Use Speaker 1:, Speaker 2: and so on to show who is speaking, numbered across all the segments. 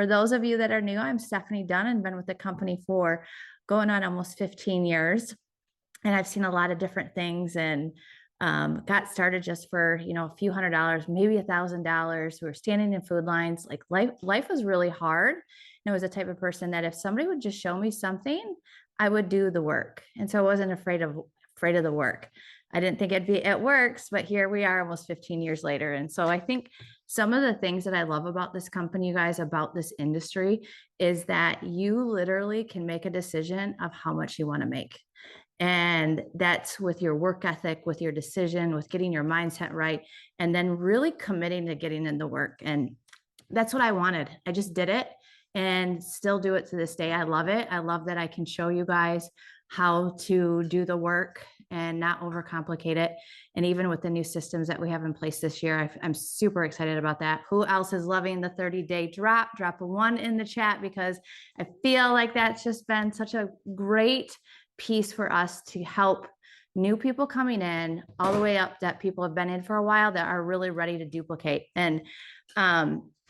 Speaker 1: For those of you that are new, I'm Stephanie Dunn and been with the company for going on almost 15 years. And I've seen a lot of different things and got started just for, a few $100s, maybe $1,000. We were standing in food lines. Like life was really hard. And I was the type of person that if somebody would just show me something, I would do the work. And so I wasn't afraid of the work. I didn't think it works, but here we are almost 15 years later. And so I think some of the things that I love about this company, you guys, about this industry, is that you literally can make a decision of how much you want to make. And that's with your work ethic, with your decision, with getting your mindset right, and then really committing to getting in the work. And that's what I wanted. I just did it and still do it to this day. I love it. I love that I can show you guys how to do the work and not overcomplicate it. And even with the new systems that we have in place this year, I'm super excited about that. Who else is loving the 30-day drop? Drop a 1 in the chat, because I feel like that's just been such a great piece for us to help new people coming in all the way up that people have been in for a while that are really ready to duplicate. And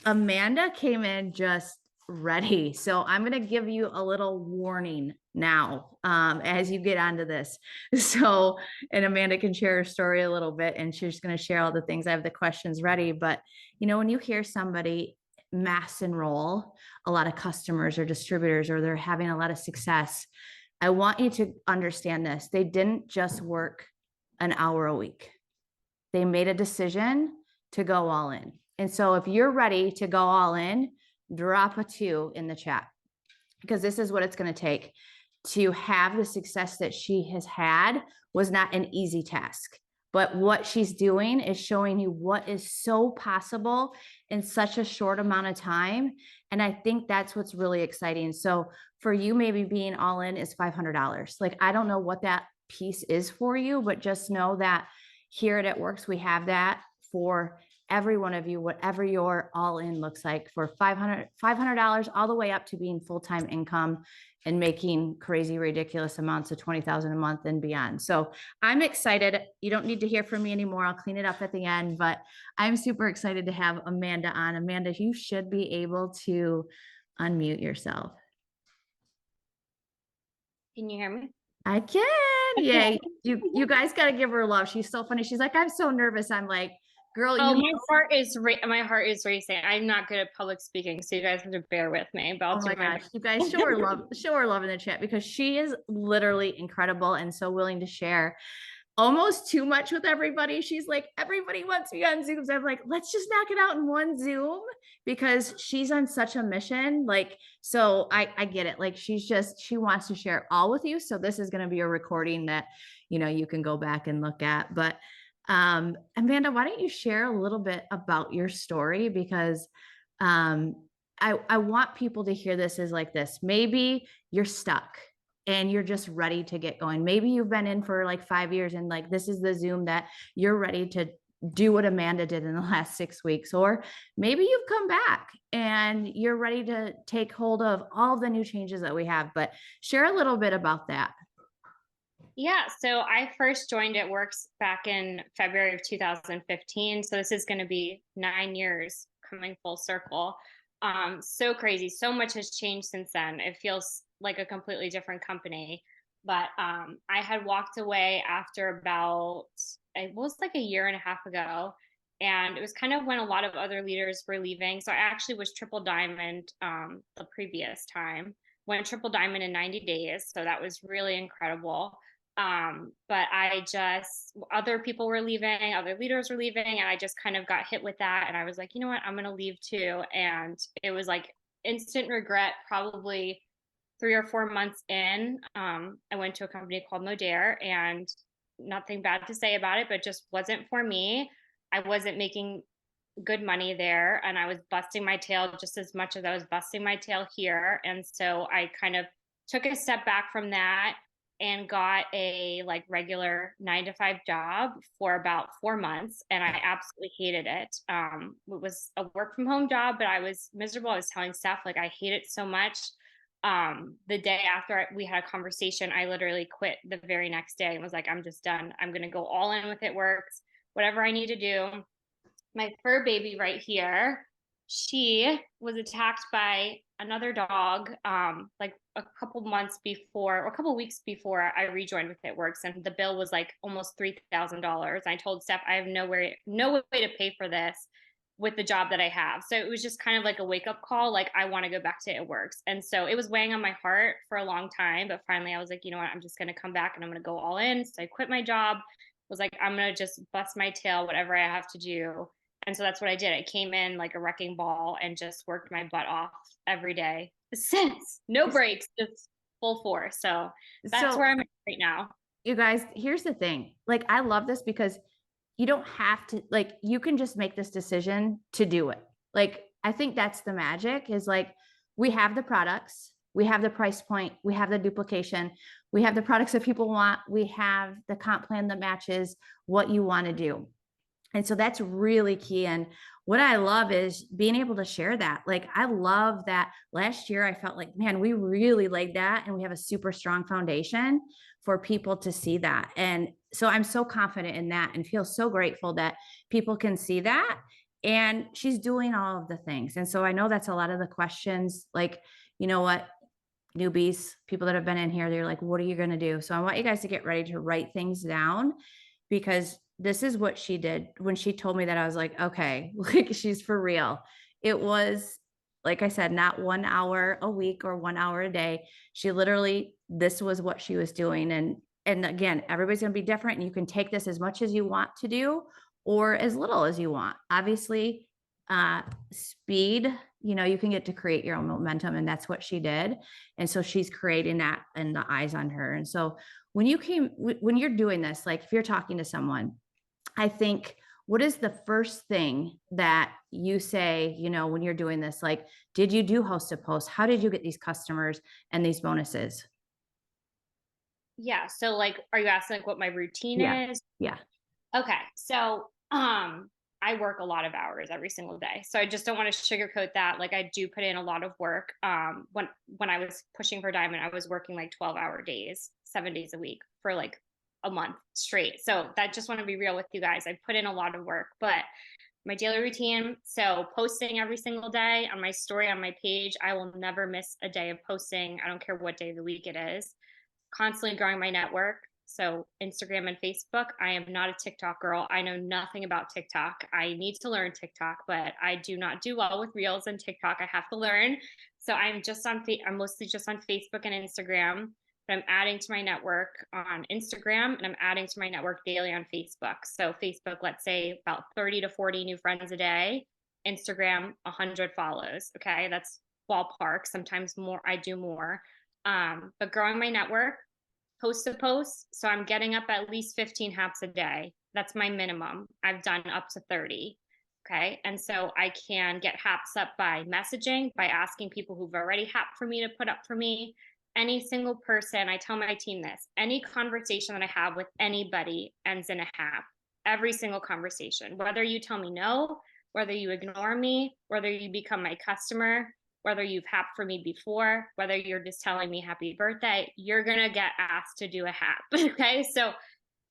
Speaker 1: Amanda came in just ready. So I'm going to give you a little warning now as you get onto this. So, and Amanda can share her story a little bit, and she's going to share all the things. I have the questions ready. But, when you hear somebody mass enroll a lot of customers or distributors, or they're having a lot of success, I want you to understand this. They didn't just work an hour a week. They made a decision to go all in. And so if you're ready to go all in, drop a 2 in the chat, because this is what it's going to take to have the success that she has had. Was not an easy task, but what she's doing is showing you what is so possible in such a short amount of time. And I think that's what's really exciting. So for you, maybe being all in is $500. Like, I don't know what that piece is for you, but just know that here at It Works, we have that for every one of you, whatever your all in looks like, for $500 all the way up to being full-time income and making crazy, ridiculous amounts of $20,000 a month and beyond. So I'm excited. You don't need to hear from me anymore. I'll clean it up at the end, but I'm super excited to have Amanda on. Amanda, you should be able to unmute yourself.
Speaker 2: Can you hear me?
Speaker 1: I can. Yeah. You guys got to give her love. She's so funny. She's like, I'm so nervous. I'm like, girl,
Speaker 2: my heart is racing. I'm not good at public speaking, so you guys have to bear with me. But
Speaker 1: oh my gosh, you guys show her love in the chat, because she is literally incredible and so willing to share. Almost too much with everybody. She's like, everybody wants me on Zooms. I'm like, let's just knock it out in one Zoom, because she's on such a mission. Like, so I get it. Like, she wants to share it all with you. So this is going to be a recording that, you can go back and look at. But Amanda, why don't you share a little bit about your story? Because I want people to hear this as like this. Maybe you're stuck and you're just ready to get going. Maybe you've been in for like 5 years and like, this is the Zoom that you're ready to do what Amanda did in the last 6 weeks. Or maybe you've come back and you're ready to take hold of all the new changes that we have. But share a little bit about that.
Speaker 2: Yeah, so I first joined It Works back in February of 2015. So this is going to be 9 years coming full circle. So crazy. So much has changed since then. It feels like a completely different company. But I had walked away after it was like a year and a half ago. And it was kind of when a lot of other leaders were leaving. So I actually was triple diamond the previous time. Went triple diamond in 90 days. So that was really incredible. But other people were leaving, other leaders were leaving, and I just kind of got hit with that. And I was like, you know what, I'm going to leave too. And it was like instant regret, probably 3 or 4 months in. I went to a company called Millionaire, and nothing bad to say about it, but just wasn't for me. I wasn't making good money there, and I was busting my tail just as much as I was busting my tail here. And so I kind of took a step back from that and got a like regular 9-to-5 job for about 4 months. And I absolutely hated it. It was a work from home job, but I was miserable. I was telling Steph, like, I hate it so much. The day after we had a conversation, I literally quit the very next day and was like, I'm just done. I'm going to go all in with It Works, whatever I need to do. My fur baby right here, She was attacked by another dog, like a couple months before, or a couple weeks before I rejoined with It Works, and the bill was like almost $3,000. I told Steph, I have no way to pay for this with the job that I have. So it was just kind of like a wake up call. Like, I want to go back to It Works. And so it was weighing on my heart for a long time. But finally, I was like, you know what? I'm just going to come back and I'm going to go all in. So I quit my job, was like, I'm going to just bust my tail, whatever I have to do. And so that's what I did. I came in like a wrecking ball and just worked my butt off every day since. No breaks, just full force. So that's
Speaker 1: So
Speaker 2: where I'm at right now.
Speaker 1: you guys, here's the thing. Like, I love this because you don't have to, like, you can just make this decision to do it. Like, I think that's the magic is like, we have the products, we have the price point, we have the duplication, we have the products that people want, we have the comp plan that matches what you want to do. And so that's really key. And what I love is being able to share that. Like, I love that last year I felt like, man, we really laid that and we have a super strong foundation for people to see that. And so I'm so confident in that and feel so grateful that people can see that. And she's doing all of the things. And so I know that's a lot of the questions, like, you know what, newbies, people that have been in here, they're like, what are you going to do? So I want you guys to get ready to write things down because this is what she did. When she told me that, I was like, okay, like she's for real. It was, like I said, not 1 hour a week or 1 hour a day. She literally, this was what she was doing. And again, everybody's going to be different. And you can take this as much as you want to do or as little as you want. Obviously, speed, you know, you can get to create your own momentum. And that's what she did. And so she's creating that and the eyes on her. And so when you're doing this, like if you're talking to someone, I think, what is the first thing that you say, you know, when you're doing this? Like, did you do host a post? How did you get these customers and these bonuses?
Speaker 2: Yeah. So like, are you asking like what my routine
Speaker 1: Yeah.
Speaker 2: is?
Speaker 1: Yeah.
Speaker 2: Okay. So, I work a lot of hours every single day. So I just don't want to sugarcoat that. Like, I do put in a lot of work. When I was pushing for Diamond, I was working like 12-hour days, 7 days a week for like a month straight. So that, just want to be real with you guys. I put in a lot of work, but my daily routine. So posting every single day on my story on my page. I will never miss a day of posting. I don't care what day of the week it is. Constantly growing my network. So Instagram and Facebook. I am not a TikTok girl. I know nothing about TikTok. I need to learn TikTok, but I do not do well with Reels and TikTok. I have to learn. So I'm mostly just on Facebook and Instagram. But I'm adding to my network on Instagram and I'm adding to my network daily on Facebook. So Facebook, let's say about 30 to 40 new friends a day. Instagram, 100 follows. Okay, that's ballpark. Sometimes more, I do more. But growing my network, post to post. So I'm getting up at least 15 haps a day. That's my minimum. I've done up to 30. Okay. And so I can get haps up by messaging, by asking people who've already happed for me to put up for me. Any single person, I tell my team this, any conversation that I have with anybody ends in a hap. Every single conversation, whether you tell me no, whether you ignore me, whether you become my customer, whether you've happed for me before, whether you're just telling me happy birthday, you're going to get asked to do a hap. Okay. So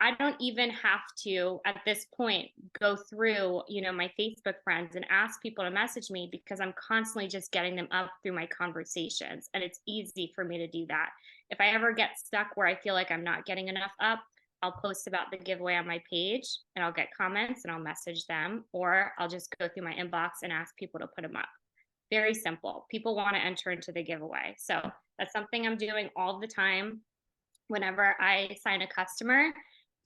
Speaker 2: I don't even have to, at this point, go through, my Facebook friends and ask people to message me because I'm constantly just getting them up through my conversations. And it's easy for me to do that. If I ever get stuck where I feel like I'm not getting enough up, I'll post about the giveaway on my page and I'll get comments and I'll message them, or I'll just go through my inbox and ask people to put them up. Very simple. People want to enter into the giveaway. So that's something I'm doing all the time. Whenever I sign a customer,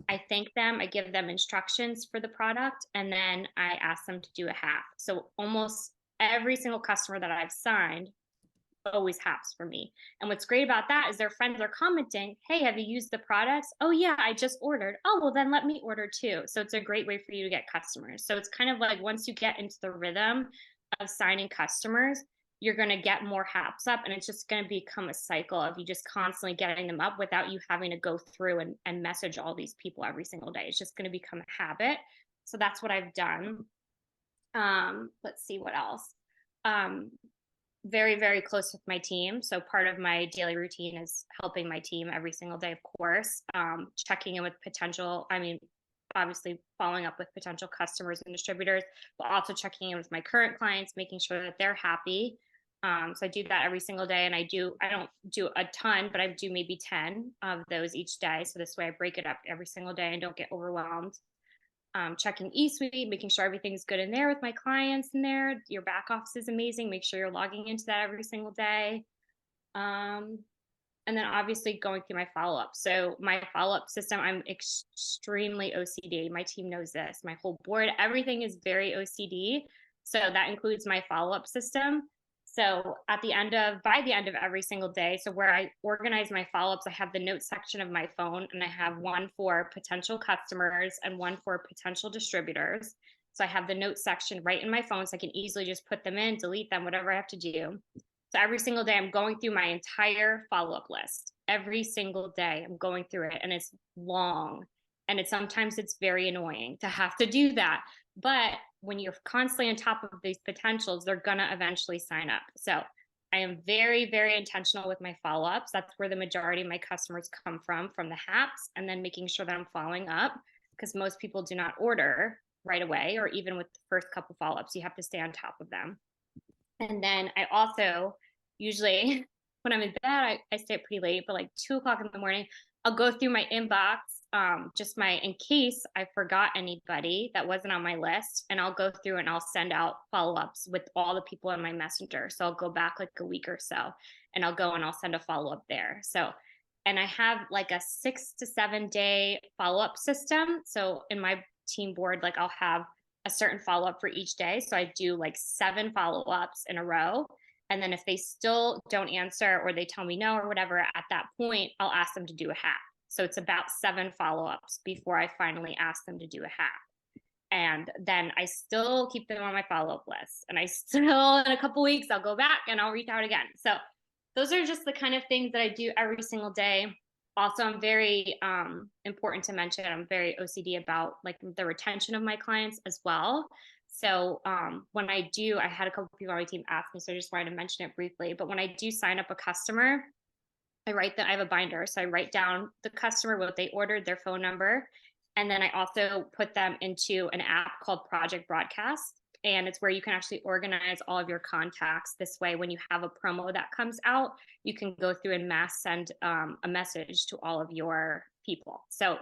Speaker 2: I thank them, I give them instructions for the product, and then I ask them to do a half. So almost every single customer that I've signed always haps for me. And what's great about that is their friends are commenting, hey, have you used the products? Oh yeah, I just ordered. Oh, well then let me order too. So it's a great way for you to get customers. So it's kind of like once you get into the rhythm of signing customers, you're going to get more haps up, and it's just going to become a cycle of you just constantly getting them up without you having to go through and message all these people every single day. It's just going to become a habit. So that's what I've done. Let's see what else. Very, very close with my team. So part of my daily routine is helping my team every single day, of course, checking in with obviously following up with potential customers and distributors, but also checking in with my current clients, making sure that they're happy. So I do that every single day, and I don't do a ton, but I do maybe 10 of those each day. So this way I break it up every single day and don't get overwhelmed. Checking eSuite, making sure everything's good in there with my clients in there. Your back office is amazing. Make sure you're logging into that every single day. Um, and then obviously going through my follow-up. So my follow-up system, I'm extremely OCD. My team knows this. My whole board, everything is very OCD. So that includes my follow-up system. So by the end of every single day, so where I organize my follow-ups, I have the notes section of my phone, and I have one for potential customers and one for potential distributors. So I have the notes section right in my phone, so I can easily just put them in, delete them, whatever I have to do. So every single day I'm going through my entire follow-up list. Every single day I'm going through it, and it's long. And sometimes it's very annoying to have to do that. But when you're constantly on top of these potentials, they're gonna eventually sign up. So I am very, very intentional with my follow-ups. That's where the majority of my customers come from the HAPs, and then making sure that I'm following up, because most people do not order right away, or even with the first couple follow-ups, you have to stay on top of them. And then I also usually, when I'm in bed, I stay up pretty late, but like 2 o'clock in the morning, I'll go through my inbox, in case I forgot anybody that wasn't on my list, and I'll go through and I'll send out follow-ups with all the people in my messenger. So I'll go back like a week or so, and I'll go and I'll send a follow-up there. So, and I have like a 6 to 7 day follow-up system. So in my team board, like I'll have a certain follow-up for each day. So I do like 7 follow-ups in a row. And then if they still don't answer, or they tell me no or whatever, at that point, I'll ask them to do a HAP. So it's about 7 follow-ups before I finally ask them to do a HAP. And then I still keep them on my follow-up list. And I still, in a couple weeks, I'll go back and I'll reach out again. So those are just the kind of things that I do every single day. Also, I'm very important to mention, I'm very OCD about like the retention of my clients as well. So when I had a couple people on my team ask me, so I just wanted to mention it briefly. But when I do sign up a customer, I have a binder. So I write down the customer, what they ordered, their phone number. And then I also put them into an app called Project Broadcast. And it's where you can actually organize all of your contacts. This way, when you have a promo that comes out, you can go through and mass send a message to all of your people. So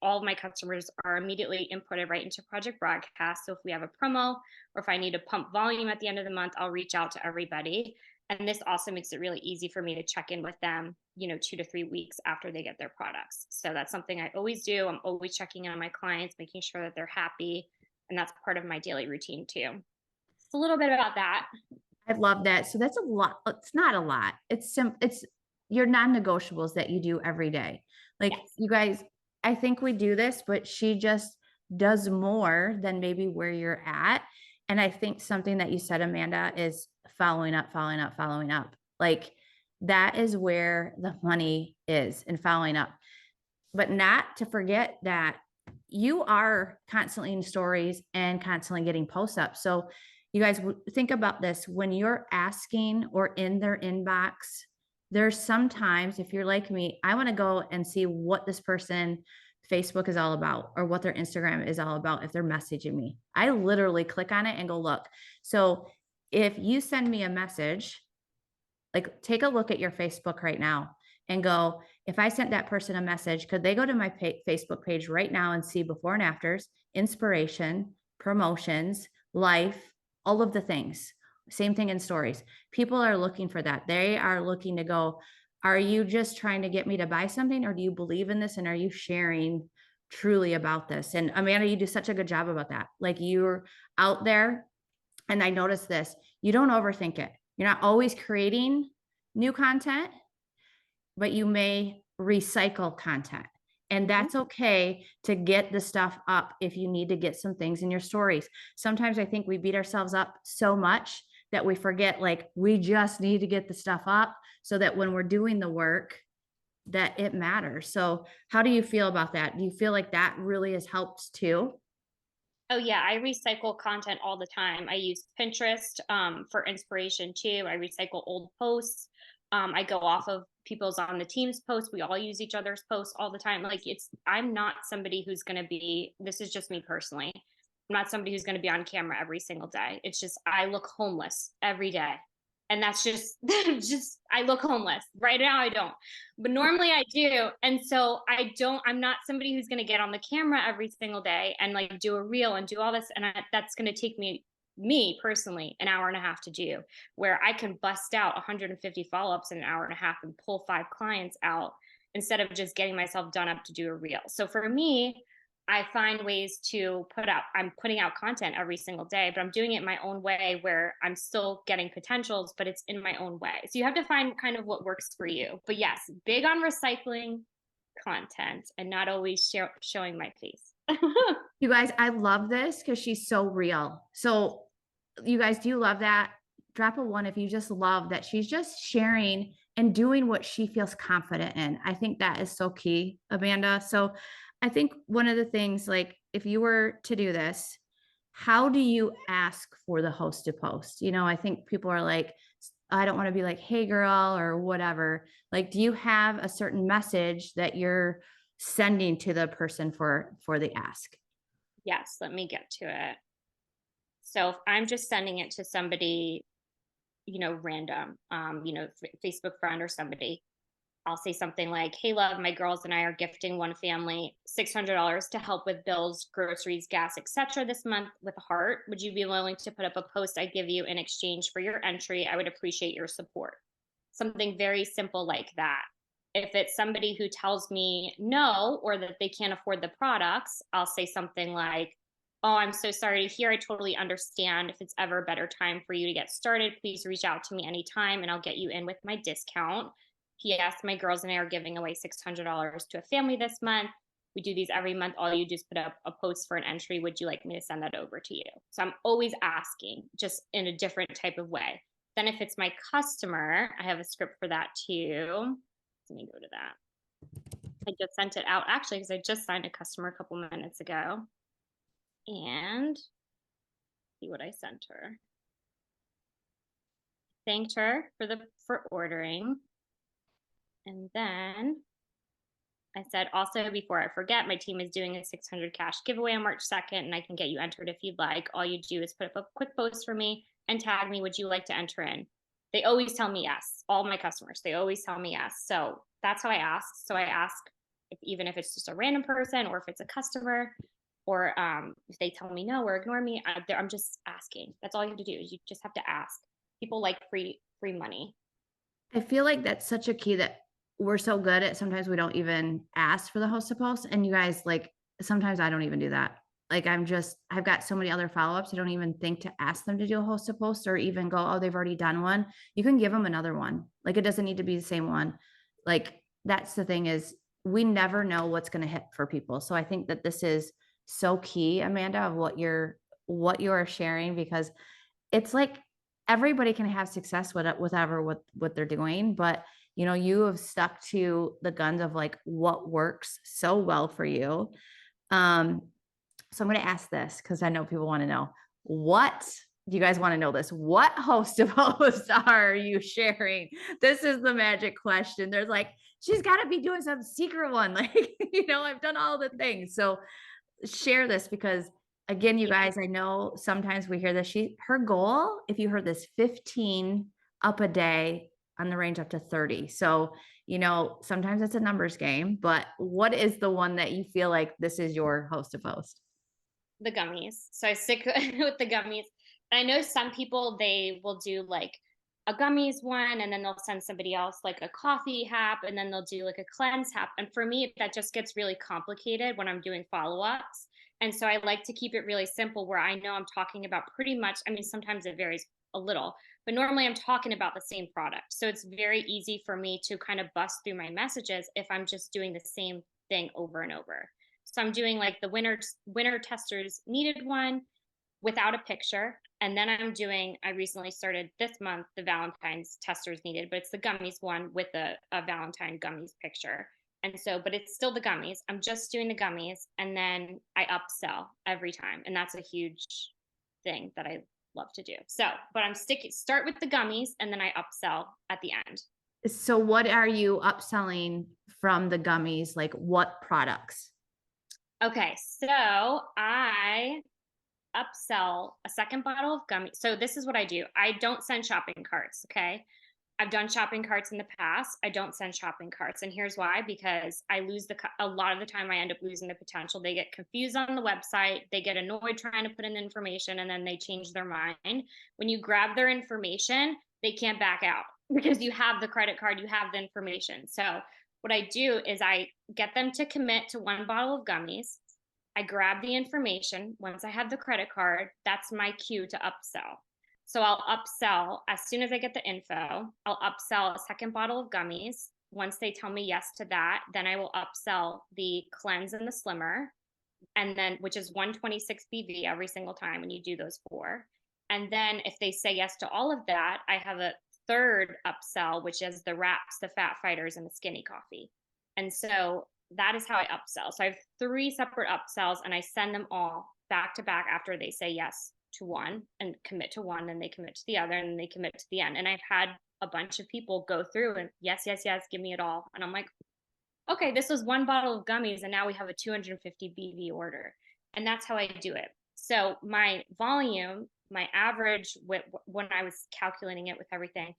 Speaker 2: all of my customers are immediately inputted right into Project Broadcast. So if we have a promo, or if I need to pump volume at the end of the month, I'll reach out to everybody. And this also makes it really easy for me to check in with them, 2 to 3 weeks after they get their products. So that's something I always do. I'm always checking in on my clients, making sure that they're happy. And that's part of my daily routine too. It's a little bit about that.
Speaker 1: I love that. So that's a lot. It's not a lot. It's your non-negotiables that you do every day. Like
Speaker 2: Yes.
Speaker 1: you guys, I think we do this, but she just does more than maybe where you're at. And I think something that you said, Amanda, is following up, following up, following up. Like that is where the money is, in following up. But not to forget that you are constantly in stories and constantly getting posts up. So you guys think about this when you're asking or in their inbox. There's sometimes, if you're like me, I want to go and see what this person Facebook is all about, or what their Instagram is all about. If they're messaging me, I literally click on it and go look. So if you send me a message, like take a look at your Facebook right now and go, if I sent that person a message, could they go to my Facebook page right now and see before and afters, inspiration, promotions, life, all of the things. Same thing in stories. People are looking for that. They are looking to go, are you just trying to get me to buy something, or do you believe in this? And are you sharing truly about this? And Amanda, you do such a good job about that. Like you're out there. And I noticed this, you don't overthink it. You're not always creating new content, but you may recycle content. And that's okay to get the stuff up if you need to get some things in your stories. Sometimes I think we beat ourselves up so much that we forget, like, we just need to get the stuff up so that when we're doing the work, that it matters. So how do you feel about that? Do you feel like that really has helped too?
Speaker 2: Oh yeah, I recycle content all the time. I use Pinterest for inspiration too. I recycle old posts. I go off of people's on the team's posts. We all use each other's posts all the time. Like I'm not somebody who's going to be, this is just me personally. I'm not somebody who's going to be on camera every single day. It's just, I look homeless every day. And that's just, I look homeless right now. I don't, but normally I do. And so I'm not somebody who's going to get on the camera every single day and like do a reel and do all this. And that's going to take me personally an hour and a half to do, where I can bust out 150 follow-ups in an hour and a half and pull 5 clients out instead of just getting myself done up to do a reel. So for me, I find ways to I'm putting out content every single day, but I'm doing it my own way where I'm still getting potentials, but it's in my own way. So you have to find kind of what works for you. But yes, big on recycling content and not always showing my face.
Speaker 1: You guys, I love this because she's so real. So you guys, do you love that? Drop a 1 if you just love that she's just sharing and doing what she feels confident in. I think that is so key, Amanda. So I think one of the things, like if you were to do this, how do you ask for the host to post? I think people are like, I don't want to be like, hey girl, or whatever. Like, do you have a certain message that you're sending to the person for the ask?
Speaker 2: Yes, let me get to it. So if I'm just sending it to somebody, random, Facebook friend or somebody, I'll say something like, hey, love, my girls and I are gifting one family $600 to help with bills, groceries, gas, etc. this month with a heart. Would you be willing to put up a post I give you in exchange for your entry? I would appreciate your support. Something very simple like that. If it's somebody who tells me no, or that they can't afford the products, I'll say something like, oh, I'm so sorry to hear. I totally understand. If it's ever a better time for you to get started, please reach out to me anytime and I'll get you in with my discount. P.S. My girls and I are giving away $600 to a family this month. We do these every month. All you do is put up a post for an entry. Would you like me to send that over to you? So I'm always asking, just in a different type of way. Then if it's my customer, I have a script for that too. Let me go to that. I just sent it out actually because I just signed a customer a couple minutes ago. And see what I sent her. Thanked her for ordering. And then I said, also, before I forget, my team is doing a 600 cash giveaway on March 2nd, and I can get you entered if you'd like. All you do is put up a quick post for me and tag me. Would you like to enter in? They always tell me yes. All my customers, they always tell me yes. So that's how I ask. So I ask even if it's just a random person or if it's a customer, or if they tell me no or ignore me, I'm just asking. That's all you have to do is you just have to ask. People like free money.
Speaker 1: I feel like that's such a key that we're so good at. Sometimes we don't even ask for the host to post. And you guys, like, sometimes I don't even do that. Like, I've got so many other follow-ups. I don't even think to ask them to do a host to post or even go, oh, they've already done one. You can give them another one. Like, it doesn't need to be the same one. Like, that's the thing, is we never know what's going to hit for people. So I think that this is so key, Amanda, of what you're sharing, because it's like everybody can have success with it, what they're doing, but you have stuck to the guns of like what works so well for you. So I'm going to ask this because I know people want to know, what do you guys want to know this? What host of hosts are you sharing? This is the magic question. There's like, she's got to be doing some secret one. Like, I've done all the things. So share this, because again, you guys, I know sometimes we hear this. Her goal, if you heard this, 15 up a day on the range up to 30. So, sometimes it's a numbers game, but what is the one that you feel like this is your host of host?
Speaker 2: The gummies. So I stick with the gummies. I know some people, they will do like a gummies one, and then they'll send somebody else like a coffee hap, and then they'll do like a cleanse hap. And for me, that just gets really complicated when I'm doing follow-ups. And so I like to keep it really simple, where I know I'm talking about pretty much, I mean, sometimes it varies a little, but normally I'm talking about the same product. So it's very easy for me to kind of bust through my messages if I'm just doing the same thing over and over. So I'm doing like the winter testers needed one without a picture. And then I recently started this month, the Valentine's testers needed, but it's the gummies one with a Valentine gummies picture. And so, but it's still the gummies. I'm just doing the gummies, and then I upsell every time. And that's a huge thing that I love to do. So, but start with the gummies, and then I upsell at the end.
Speaker 1: So what are you upselling from the gummies? Like what products?
Speaker 2: Okay, so I upsell a second bottle of gummy. So this is what I do. I don't send shopping carts, okay? I've done shopping carts in the past. I don't send shopping carts. And here's why, because I lose a lot of the time I end up losing the potential. They get confused on the website, they get annoyed trying to put in the information and then they change their mind. When you grab their information, they can't back out because you have the credit card, you have the information. So what I do is I get them to commit to one bottle of gummies. I grab the information. Once I have the credit card, that's my cue to upsell. So I'll upsell as soon as I get the info. I'll upsell a second bottle of gummies. Once they tell me yes to that, then I will upsell the cleanse and the slimmer, and then which is 126 BV every single time when you do those four. And then if they say yes to all of that, I have a third upsell, which is the wraps, the fat fighters, and the skinny coffee. And so that is how I upsell. So I have three separate upsells and I send them all back to back after they say yes to one and commit to one, and they commit to the other, and they commit to the end. And I've had a bunch of people go through and yes, yes, yes, give me it all. And I'm like, okay, this was one bottle of gummies and now we have a 250 BV order. And that's how I do it. So my volume, my average when I was calculating it with everything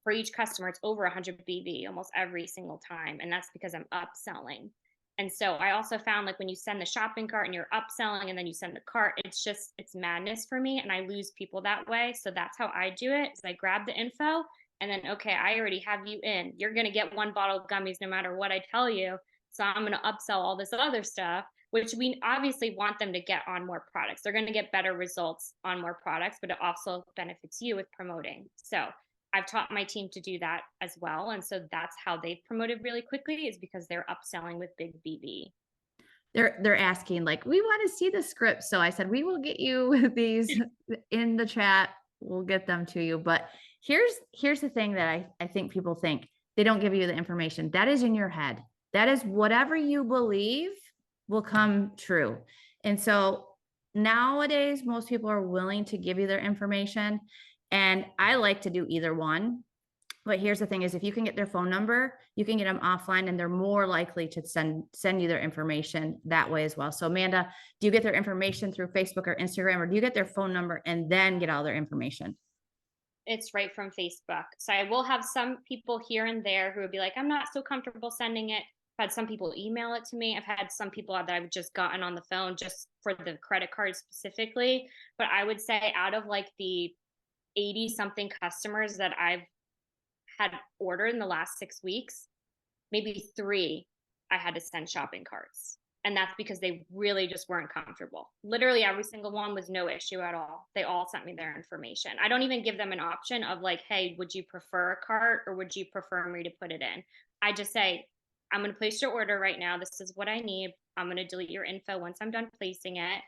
Speaker 2: for each customer, it's over 100 BV almost every single time. And that's because I'm upselling. And so I also found like when you send the shopping cart and you're upselling and then you send the cart, it's madness for me and I lose people that way. So that's how I do it. Is I grab the info and then, okay, I already have you in. You're going to get one bottle of gummies no matter what I tell you. So I'm going to upsell all this other stuff, which we obviously want them to get on more products. They're going to get better results on more products, but it also benefits you with promoting. So I've taught my team to do that as well. And so that's how they've promoted really quickly, is because they're upselling with big BB.
Speaker 1: They're asking like, we want to see the script. So I said, we will get you these in the chat. We'll get them to you. But here's the thing that I think people think they don't give you the information. That is in your head. That is whatever you believe will come true. And so nowadays, most people are willing to give you their information. And I like to do either one. But here's the thing is if you can get their phone number, you can get them offline and they're more likely to send you their information that way as well. So Amanda, do you get their information through Facebook or Instagram, or do you get their phone number and then get all their information?
Speaker 2: It's right from Facebook. So I will have some people here and there who would be like, I'm not so comfortable sending it. I've had some people email it to me. I've had some people that I've just gotten on the phone just for the credit card specifically. But I would say out of like the 80 something customers that I've had ordered in the last 6 weeks, maybe three I had to send shopping carts. And that's because they really just weren't comfortable. Literally every single one was no issue at all. They all sent me their information. I don't even give them an option of like, hey, would you prefer a cart or would you prefer me to put it in? I just say, I'm going to place your order right now. This is what I need. I'm going to delete your info once I'm done placing it.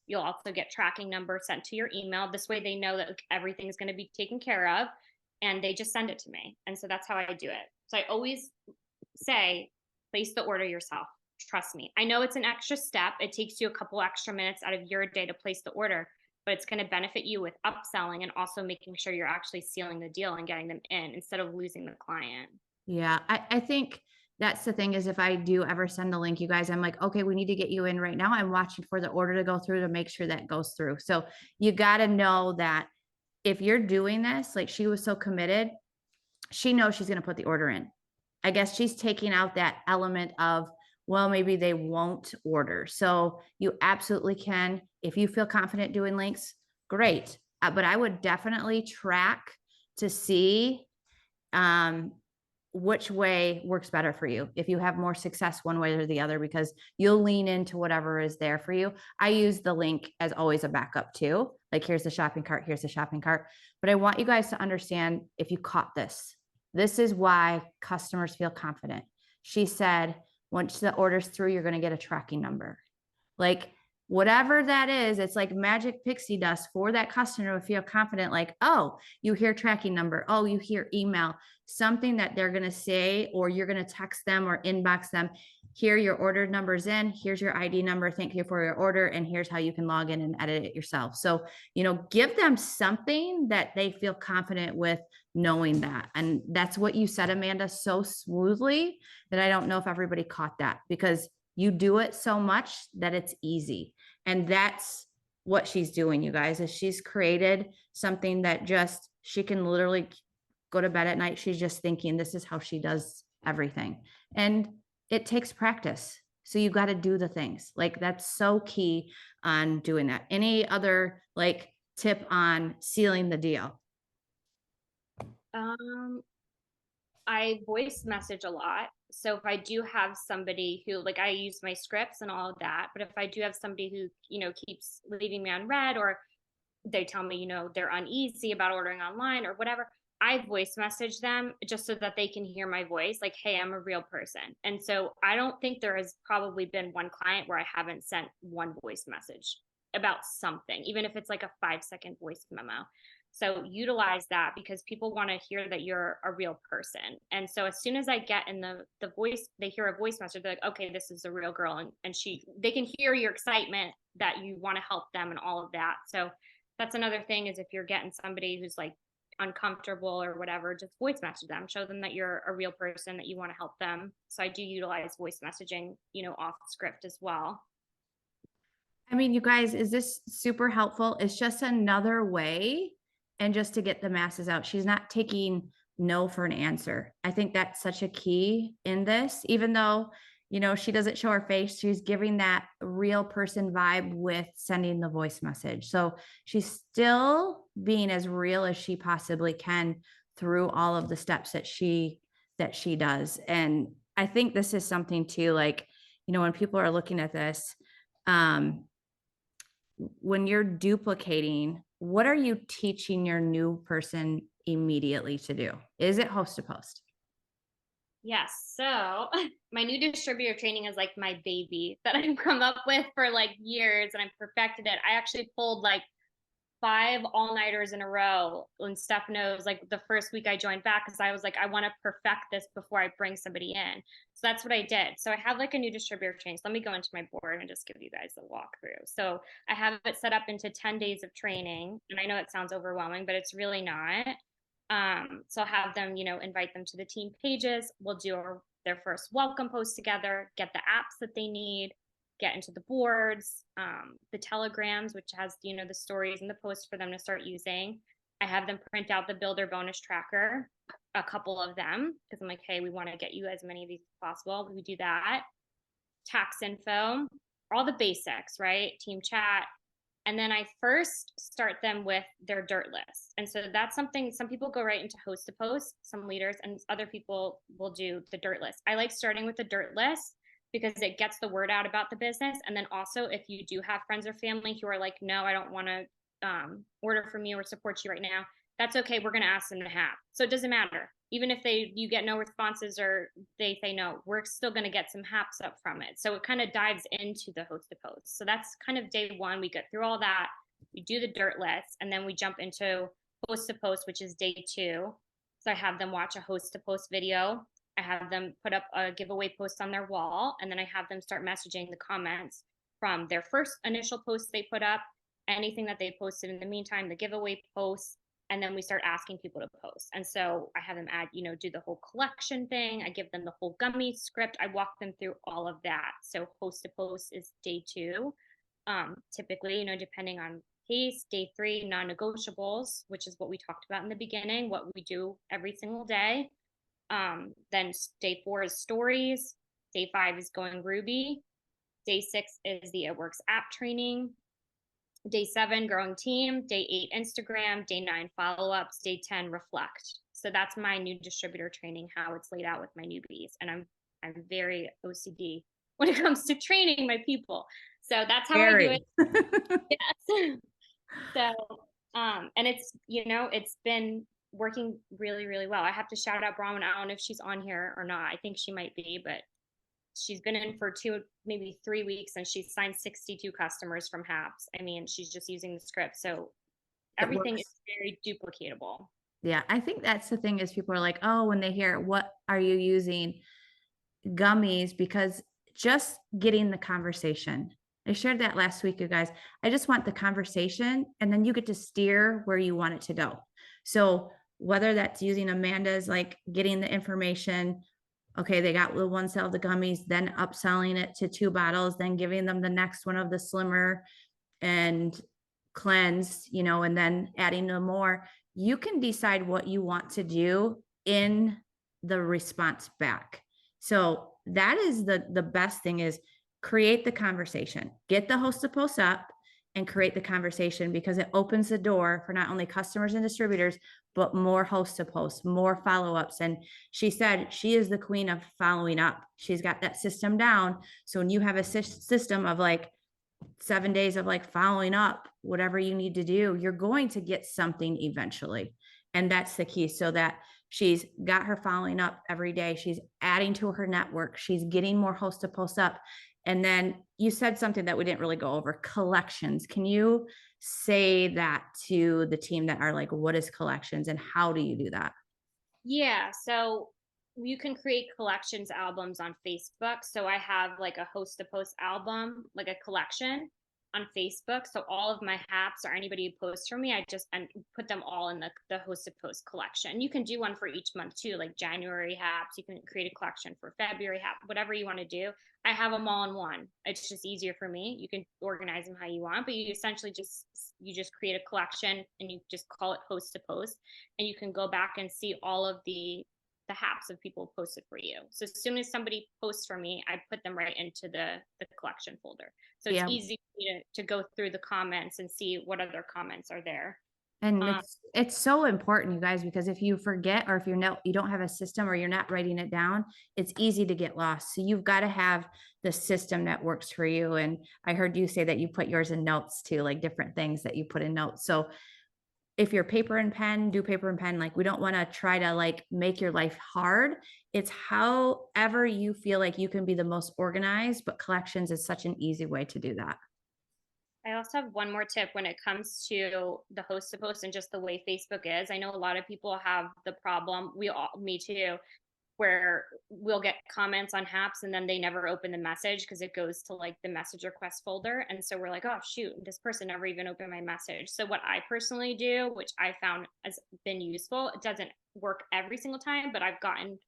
Speaker 2: You'll also get tracking number sent to your email. This way they know that everything's going to be taken care of, and they just send it to me. And so that's how I do it. So I always say, place the order yourself. Trust me. I know it's an extra step. It takes you a couple extra minutes out of your day to place the order, but it's going to benefit you with upselling and also making sure you're actually sealing the deal and getting them in instead of losing the client.
Speaker 1: Yeah, I think that's the thing is if I do ever send a link, you guys, I'm like, okay, we need to get you in right now. I'm watching for the order to go through to make sure that goes through. So you got to know that if you're doing this, like she was so committed, she knows she's going to put the order in. I guess she's taking out that element of, well, maybe they won't order. So you absolutely can. If you feel confident doing links, great. But I would definitely track to see which way works better for you. If you have more success one way or the other, because you'll lean into whatever is there for you. I use the link as always a backup too. Like here's the shopping cart, here's the shopping cart. But I want you guys to understand if you caught this, this is why customers feel confident. She said, once the order's through, you're going to get a tracking number. Like whatever that is, it's like magic pixie dust for that customer to feel confident. Like, oh, you hear tracking number. Oh, you hear email, something that they're going to say, or you're going to text them or inbox them. Here, your order number's in. Here's your ID number. Thank you for your order. And here's how you can log in and edit it yourself. So, give them something that they feel confident with knowing that. And that's what you said, Amanda, so smoothly that I don't know if everybody caught that, because you do it so much that it's easy. And that's what she's doing, you guys, is she's created something that just, she can literally go to bed at night. She's just thinking, this is how she does everything. And it takes practice. So you got to do the things. Like, that's so key on doing that. Any other like tip on sealing the deal?
Speaker 2: I voice message a lot. So if I do have somebody who, like, I use my scripts and all of that, but if I do have somebody who, keeps leaving me on red, or they tell me, they're uneasy about ordering online or whatever, I voice message them just so that they can hear my voice. Like, hey, I'm a real person. And so I don't think there has probably been one client where I haven't sent one voice message about something, even if it's like a 5-second voice memo. So utilize that, because people want to hear that you're a real person. And so as soon as I get in the voice, they hear a voice message, they're like, okay, this is a real girl. And they can hear your excitement that you want to help them and all of that. So that's another thing, is if you're getting somebody who's like uncomfortable or whatever, just voice message them, show them that you're a real person, that you want to help them. So I do utilize voice messaging, off script as well.
Speaker 1: I mean, you guys, is this super helpful? It's just another way, and just to get the masses out. She's not taking no for an answer. I think that's such a key in this, even though, she doesn't show her face, she's giving that real person vibe with sending the voice message. So she's still being as real as she possibly can through all of the steps that she does. And I think this is something too, like, when people are looking at this, when you're duplicating, what are you teaching your new person immediately to do? Is it host to post?
Speaker 2: Yes. So my new distributor training is like my baby that I've come up with for like years, and I've perfected it. I actually pulled like 5 all-nighters in a row. And Steph knows, like, the first week I joined back, because I was like, I want to perfect this before I bring somebody in. So that's what I did. So I have like a new distributor training. So let me go into my board and just give you guys a walkthrough. So I have it set up into 10 days of training. And I know it sounds overwhelming, but it's really not. So I'll have them, invite them to the team pages. We'll do their first welcome post together, get the apps that they need, get into the boards, the telegrams, which has, the stories and the posts for them to start using. I have them print out the builder bonus tracker, a couple of them, because I'm like, hey, we want to get you as many of these as possible. We do that. Tax info, all the basics, right? Team chat. And then I first start them with their dirt list. And so that's something, some people go right into host to post, some leaders, and other people will do the dirt list. I like starting with the dirt list, because it gets the word out about the business. And then also, if you do have friends or family who are like, no, I don't want to order from you or support you right now, that's okay. We're going to ask them to have. So it doesn't matter. Even if you get no responses or they say no, we're still going to get some haps up from it. So it kind of dives into the host to post. So that's kind of day one. We get through all that. We do the dirt list, and then we jump into host to post, which is day 2. So I have them watch a host to post video. I have them put up a giveaway post on their wall, and then I have them start messaging the comments from their first initial post they put up, anything that they posted in the meantime, the giveaway posts, and then we start asking people to post. And so I have them add, do the whole collection thing. I give them the whole gummy script. I walk them through all of that. So host to post is day 2. Typically, depending on pace. Day 3, non-negotiables, which is what we talked about in the beginning, what we do every single day. Then day 4 is stories. Day 5 is going Ruby. Day 6 is the It Works app training. Day 7, growing team. Day 8, Instagram. Day 9, follow-ups. Day 10, reflect. So that's my new distributor training, how it's laid out with my newbies. And I'm very OCD when it comes to training my people. So that's how I do it. Yes. So, and it's, it's been working really, really well. I have to shout out Brahman. I don't know if she's on here or not. I think she might be, but she's been in for 2, maybe 3 weeks, and she's signed 62 customers from HAPS. I mean, she's just using the script. So everything is very duplicatable.
Speaker 1: Yeah. I think that's the thing, is people are like, oh, when they hear, what are you using? Gummies, because just getting the conversation. I shared that last week, you guys. I just want the conversation, and then you get to steer where you want it to go. So whether that's using Amanda's, like getting the information. Okay, they got the one sale of the gummies, then upselling it to 2 bottles, then giving them the next one of the slimmer and cleanse, and then adding them more. You can decide what you want to do in the response back. So that is the best thing, is create the conversation, get the host to post up and create the conversation, because it opens the door for not only customers and distributors, but more host to post, more follow-ups. And she said she is the queen of following up. She's got that system down. So when you have a system of like 7 days of like following up, whatever you need to do, you're going to get something eventually. And that's the key. So that she's got her following up every day. She's adding to her network. She's getting more host to post up. And then you said something that we didn't really go over, collections. Can you say that to the team that are like, what is collections and how do you do that?
Speaker 2: Yeah, so you can create collections albums on Facebook. So I have like a host to post album, like a collection on Facebook. So all of my haps or anybody who posts for me, I just and put them all in the host to post collection. You can do one for each month too, like January haps. You can create a collection for February hap, whatever you want to do. I have them all in one. It's just easier for me. You can organize them how you want, but you essentially just create a collection and you just call it host to post, and you can go back and see all of the haps of people posted for you. So as soon as somebody posts for me, I put them right into the collection folder. So it's
Speaker 1: Yeah.
Speaker 2: easy for me to go through the comments and see what other comments are there.
Speaker 1: And
Speaker 2: Um,
Speaker 1: it's so important, you guys, because if you forget, or if you don't have a system or you're not writing it down, it's easy to get lost. So you've got to have the system that works for you. And I heard you say that you put yours in notes too, like different things that you put in notes. So if you're paper and pen, do paper and pen. Like, we don't want to try to like make your life hard. It's however you feel like you can be the most organized, but collections is such an easy way to do that.
Speaker 2: I also have one more tip when it comes to the host to post and just the way Facebook is. I know a lot of people have the problem, me too, where we'll get comments on haps and then they never open the message because it goes to like the message request folder. And so we're like, oh shoot, this person never even opened my message. So what I personally do, which I found has been useful, it doesn't work every single time, but I've gotten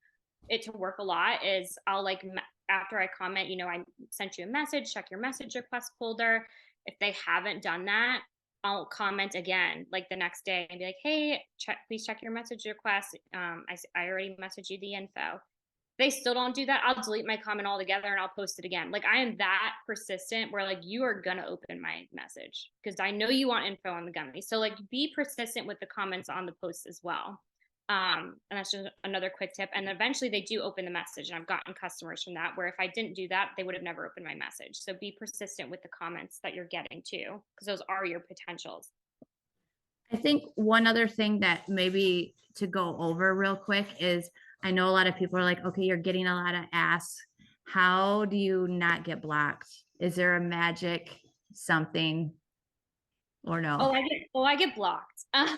Speaker 2: it to work a lot, is I'll like after I comment, I sent you a message, check your message request folder. If they haven't done that, I'll comment again like the next day and be like, hey, please check your message request. I already messaged you the info. If they still don't do that, I'll delete my comment altogether and I'll post it again. Like, I am that persistent where like you are gonna open my message because I know you want info on the gummy. So like be persistent with the comments on the post as well. And that's just another quick tip. And eventually they do open the message. And I've gotten customers from that where if I didn't do that, they would have never opened my message. So be persistent with the comments that you're getting too, because those are your potentials.
Speaker 1: I think one other thing that maybe to go over real quick is, I know a lot of people are like, okay, you're getting a lot of asks. How do you not get blocked? Is there a magic something or no?
Speaker 2: I get blocked. I've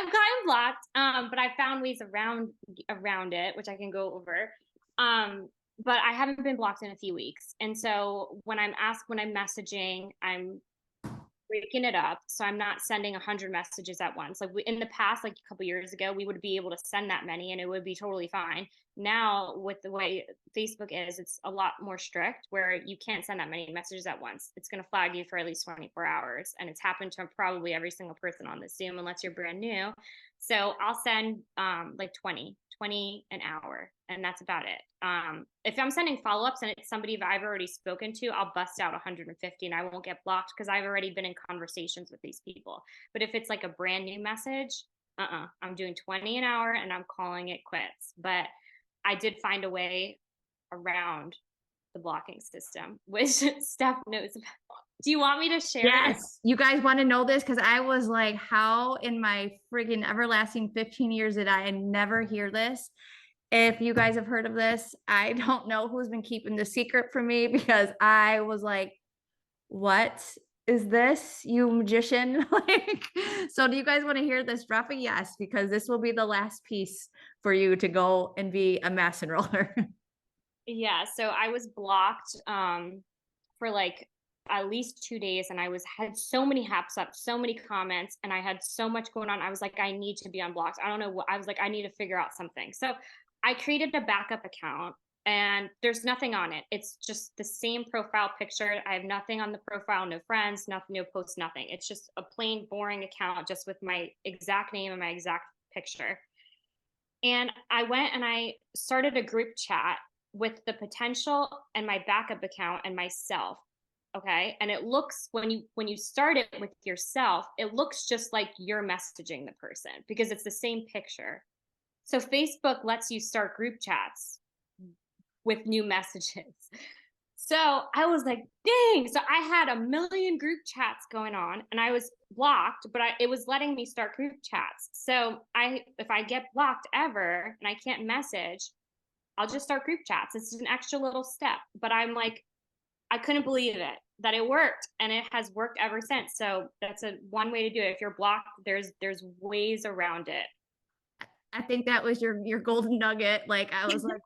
Speaker 2: gotten blocked, but I found ways around it, which I can go over. But I haven't been blocked in a few weeks, and so when I'm messaging, I'm breaking it up. So I'm not sending 100 messages at once. Like in the past, like a couple years ago, we would be able to send that many and it would be totally fine. Now, with the way Facebook is, it's a lot more strict where you can't send that many messages at once. It's going to flag you for at least 24 hours. And it's happened to probably every single person on this Zoom, unless you're brand new. So I'll send like 20 an hour, and that's about it. If I'm sending follow-ups and it's somebody that I've already spoken to, I'll bust out 150 and I won't get blocked because I've already been in conversations with these people. But if it's like a brand new message, I'm doing 20 an hour and I'm calling it quits. But I did find a way around the blocking system, which Steph knows about. Do you want me to share it?
Speaker 1: Yes. You guys want to know this? Because I was like, how in my friggin' everlasting 15 years did I never hear this? If you guys have heard of this, I don't know who's been keeping the secret from me, because I was like, what is this, you magician? Like, so do you guys want to hear this? Drop a yes, because this will be the last piece for you to go and be a mass enroller.
Speaker 2: Yeah, so I was blocked for like at least 2 days, and had so many haps up, so many comments, and I had so much going on. I was like, I need to be unblocked. I don't know what, I was like, I need to figure out something. So I created a backup account, and there's nothing on it. It's just the same profile picture. I have nothing on the profile, no friends, nothing, no posts, nothing. It's just a plain boring account just with my exact name and my exact picture. And I went and I started a group chat with the potential and my backup account and myself. Okay. And it looks, when you start it with yourself, it looks just like you're messaging the person because it's the same picture. So Facebook lets you start group chats with new messages. So I was like, dang. So I had a million group chats going on and I was blocked, but it was letting me start group chats. So if I get blocked ever and I can't message, I'll just start group chats. It's an extra little step, but I'm like, I couldn't believe it that it worked, and it has worked ever since. So that's one way to do it. If you're blocked, there's ways around it.
Speaker 1: I think that was your golden nugget. Like I was like,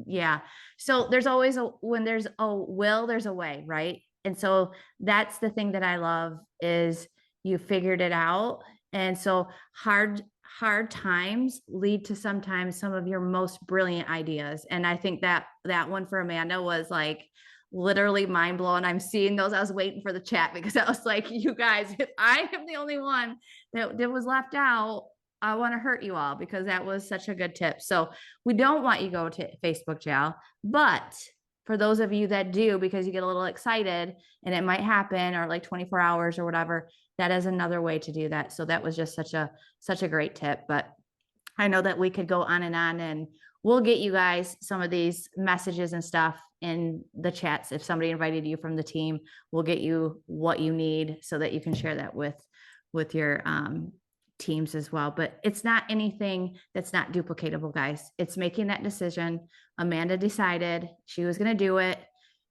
Speaker 1: yeah. So there's always when there's a will, there's a way, right? And so that's the thing that I love is you figured it out. And so hard times lead to sometimes some of your most brilliant ideas. And I think that one for Amanda was like literally mind blowing. I'm seeing those. I was waiting for the chat because I was like, you guys, if I am the only one that was left out, I want to hurt you all because that was such a good tip. So we don't want you to go to Facebook jail, but for those of you that do, because you get a little excited and it might happen or like 24 hours or whatever, that is another way to do that. So that was just such a great tip. But I know that we could go on and we'll get you guys some of these messages and stuff in the chats. If somebody invited you from the team, we'll get you what you need so that you can share that with your teams as well. But it's not anything that's not duplicatable, guys. It's making that decision. Amanda decided she was going to do it.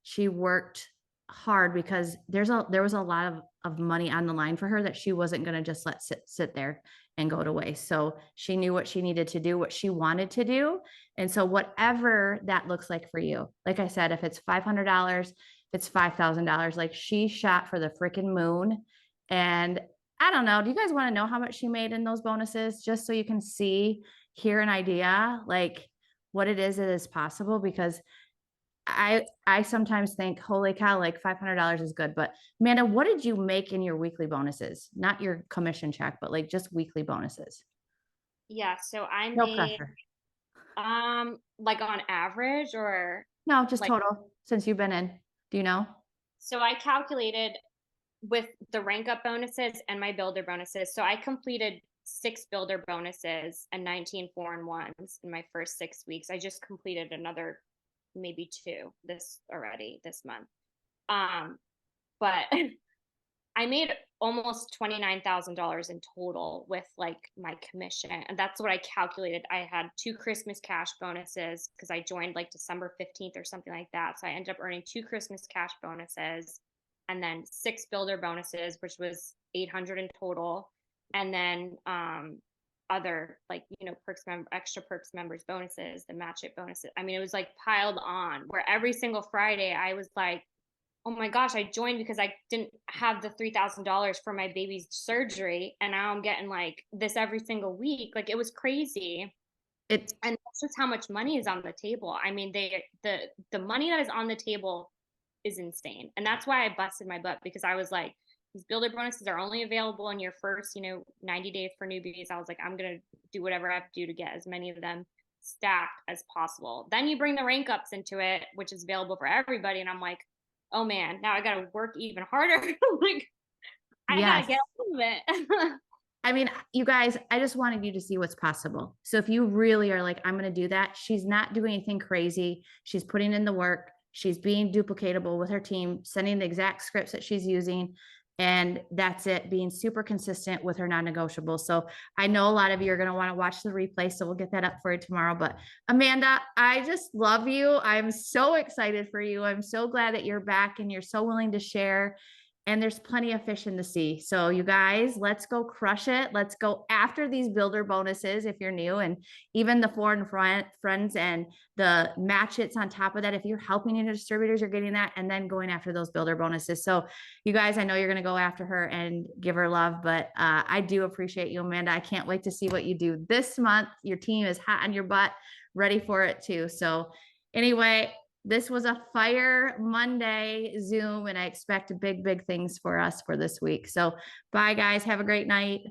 Speaker 1: She worked hard because there was a lot of money on the line for her that she wasn't going to just let sit there and go to waste. So she knew what she needed to do, what she wanted to do. And so whatever that looks like for you, like I said, if it's $500, if it's $5,000, like she shot for the freaking moon. And I don't know, do you guys want to know how much she made in those bonuses just so you can hear an idea, like what it is possible? Because I sometimes think, holy cow, like $500 is good. But Amanda, what did you make in your weekly bonuses? Not your commission check, but like just weekly bonuses.
Speaker 2: Yeah. So I
Speaker 1: No
Speaker 2: made,
Speaker 1: pressure.
Speaker 2: like on average or
Speaker 1: No, just
Speaker 2: like,
Speaker 1: total since you've been in. Do you know?
Speaker 2: so I calculated with the rank up bonuses and my builder bonuses. So I completed 6 builder bonuses and 19 4-in-1s in my first 6 weeks. I just completed another maybe 2 this month. But I made almost $29,000 in total with like my commission. And that's what I calculated. I had 2 Christmas cash bonuses because I joined like December 15th or something like that. So I ended up earning 2 Christmas cash bonuses and then 6 builder bonuses, which was 800 in total. And then other like, extra perks members bonuses, the match it bonuses. I mean, it was like piled on where every single Friday I was like, oh my gosh, I joined because I didn't have the $3,000 for my baby's surgery. And now I'm getting like this every single week. Like it was crazy.
Speaker 1: It
Speaker 2: And that's just how much money is on the table. I mean, the money that is on the table is insane. And that's why I busted my butt because I was like, these builder bonuses are only available in your first, 90 days for newbies. I was like, I'm going to do whatever I have to do to get as many of them stacked as possible. Then you bring the rank ups into it, which is available for everybody. And I'm like, oh man, now I got to work even harder. Like, I got
Speaker 1: yes.
Speaker 2: to get out of it.
Speaker 1: I mean, you guys, I just wanted you to see what's possible. So if you really are like, I'm going to do that, she's not doing anything crazy. She's putting in the work. She's being duplicatable with her team, sending the exact scripts that she's using. And that's it, being super consistent with her non-negotiables. So I know a lot of you are going to want to watch the replay. So we'll get that up for you tomorrow. But Amanda, I just love you. I'm so excited for you. I'm so glad that you're back and you're so willing to share. and there's plenty of fish in the sea. So you guys, let's go crush it. Let's go after these builder bonuses if you're new, and even the foreign friends and the match hits on top of that. If you're helping your distributors, you're getting that, and then going after those builder bonuses. So you guys, I know you're going to go after her and give her love, but I do appreciate you, Amanda. I can't wait to see what you do this month. Your team is hot on your butt, ready for it too. So anyway, this was a fire Monday Zoom, and I expect big, big things for us for this week. So bye, guys. Have a great night.